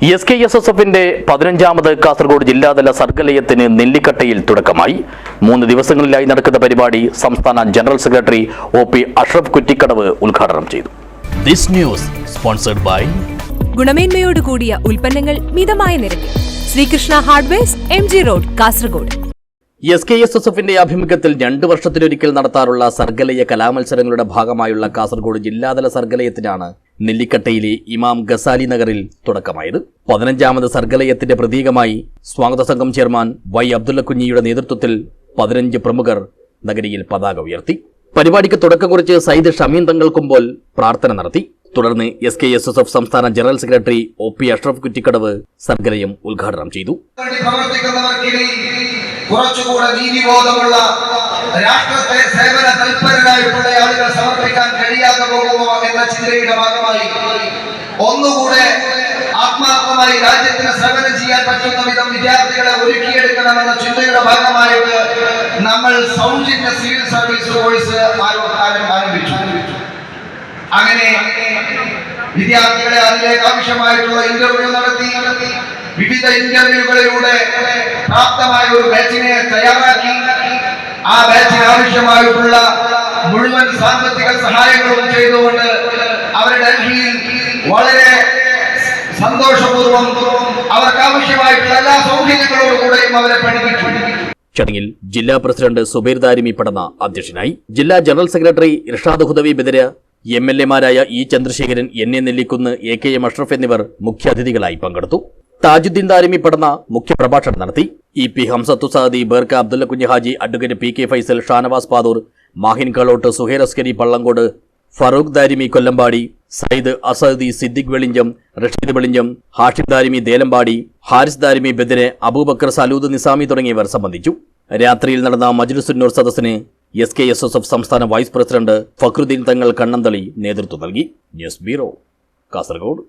SKSSFന്റെ 15ാമത് കാസർഗോഡ് ജില്ലാതല സർഗലയത്തിന് നെല്ലിക്കട്ടയിൽ തുടക്കമായി. 3 ദിവസങ്ങളിലായി നടക്കുന്ന പരിപാടി സംസ്ഥാന general secretary OP Ashraf Kuttikkadavu ഉദ്ഘാടനം ചെയ്തു. This news sponsored by ഗുണമേന്മയോട് കൂടിയ ഉൽപ്പന്നങ്ങൾ മിതമായ നിരക്കിൽ Sreekrishna hardwares MG road Kasaragod. SKSSFന്റെ ആഭിമുഖ്യത്തിൽ 2 വർഷത്തിലൊരിക്കൽ നടത്താറുള്ള സർഗലയ കലാമത്സരങ്ങളുടെ ഭാഗമായുള്ള കാസർഗോഡ് ജില്ലാതല സർഗലയത്തിനാണ് നെല്ലിക്കട്ടയിലെ ഇമാം ഗസാലി നഗറിൽ തുടക്കമായത്. 15ാമത് സർഗലയത്തിന്റെ പ്രതീകമായി സ്വാഗത സംഘം ചെയർമാൻ Y അബ്ദുള്ള കുഞ്ഞിയുടെ നേതൃത്വത്തിൽ 15 പ്രമുഖർ നഗരിയിൽ പതാക ഉയർത്തി. പരിപാടിക്ക് തുടക്കം കുറിച്ച് സയ്യിദ് ഷമീൻ തങ്ങൾ കുമ്പോൾ പ്രാർത്ഥന നടത്തി. തുടർന്ന് SKSSF സംസ്ഥാന general secretary OP Ashraf Kuttikkadavu Sargalayam ഉദ്ഘാടനം ചെയ്തു. കുറച്ചുകൂടെ നീതിബോധമുള്ള രാഷ്ട്രത്തെ സേവന തൽപരരായിട്ടുള്ള ആളുകൾ സമർപ്പിക്കാൻ കഴിയാതെ പോകുമോ എന്ന ചിന്തയുടെ ഭാഗമായി ഒന്നുകൂടെ ആത്മാർത്ഥമായി രാജ്യത്തിന് സേവനം ചെയ്യാൻ പറ്റുന്ന വിധം വിദ്യാർത്ഥികളെ ഒരുക്കിയെടുക്കണമെന്ന ചിന്തയുടെ ഭാഗമായിട്ട് നമ്മൾ സൗജന്യ സിവിൽ സർവീസ് കോഴ്സ് ആരംഭിച്ചു. അങ്ങനെ വിദ്യാർത്ഥികളെ അതിലേക്ക് ആവശ്യമായിട്ടുള്ള ഇന്റർവ്യൂ നടത്തി വിവിധ ഇന്റർവ്യൂകളിലൂടെ പ്രാപ്തമായ ഒരു ബാച്ചിനെ തയ്യാറാക്കി ആ ബാച്ചിന് ആവശ്യമായിട്ടുള്ള മുഴുവൻ സാമ്പത്തിക സഹായങ്ങളും ചെയ്തുകൊണ്ട് അവരുടെ ഡൽഹിയിൽ വളരെ സന്തോഷപൂർവ്വം അവർക്ക് ആവശ്യമായിട്ടുള്ള എല്ലാ സൗകര്യങ്ങളോടുകൂടെയും അവരെ പഠിപ്പിച്ചു. ചടങ്ങിൽ ജില്ലാ പ്രസിഡന്റ് സുബൈർ ദാരിമി പടന്ന അധ്യക്ഷനായി. ജില്ലാ ജനറൽ സെക്രട്ടറി ഇർഷാദ് ഹുദവി ബദര, MLA-മാരായ E Chandrasekharan, NA Nellikkunnu, AKM Ashraf എന്നിവർ മുഖ്യാതിഥികളായി പങ്കെടുത്തു. താജുദ്ദീൻ ദാരിമി പടന്ന മുഖ്യപ്രഭാഷണം നടത്തി. EP ഹംസത്തു സാദി, ബേർക്ക അബ്ദുള്ള കുഞ്ഞ് ഹാജി, അഡ്വക്കേറ്റ് PK ഫൈസൽ, ഷാനവാസ് പാതൂർ, മാഹിൻ കളോട്ട്, സുഹൈർ അസ്കരി പള്ളങ്കോട്, ഫറൂഖ് ദാരിമി കൊല്ലമ്പാടി, സയ്യിദ് അസദി, സിദ്ദിഖ് വെളിഞ്ചം, റഷീദ് വെളിഞ്ചം, ഹാഷിം ദാരിമി ദേലമ്പാടി, ഹാരിസ് ദാരിമി ബദരെ, അബൂബക്കർ സലൂദ് നിസാമി തുടങ്ങിയവർ സംബന്ധിച്ചു. രാത്രിയിൽ നടന്ന മജ്ലിസുന്നൂർ സദസ്സിന് SKSSF സംസ്ഥാന വൈസ് പ്രസിഡന്റ് ഫക്രുദ്ദീൻ തങ്ങൾ കണ്ണന്തളി നേതൃത്വം നൽകി. News bureau, Kasaragod.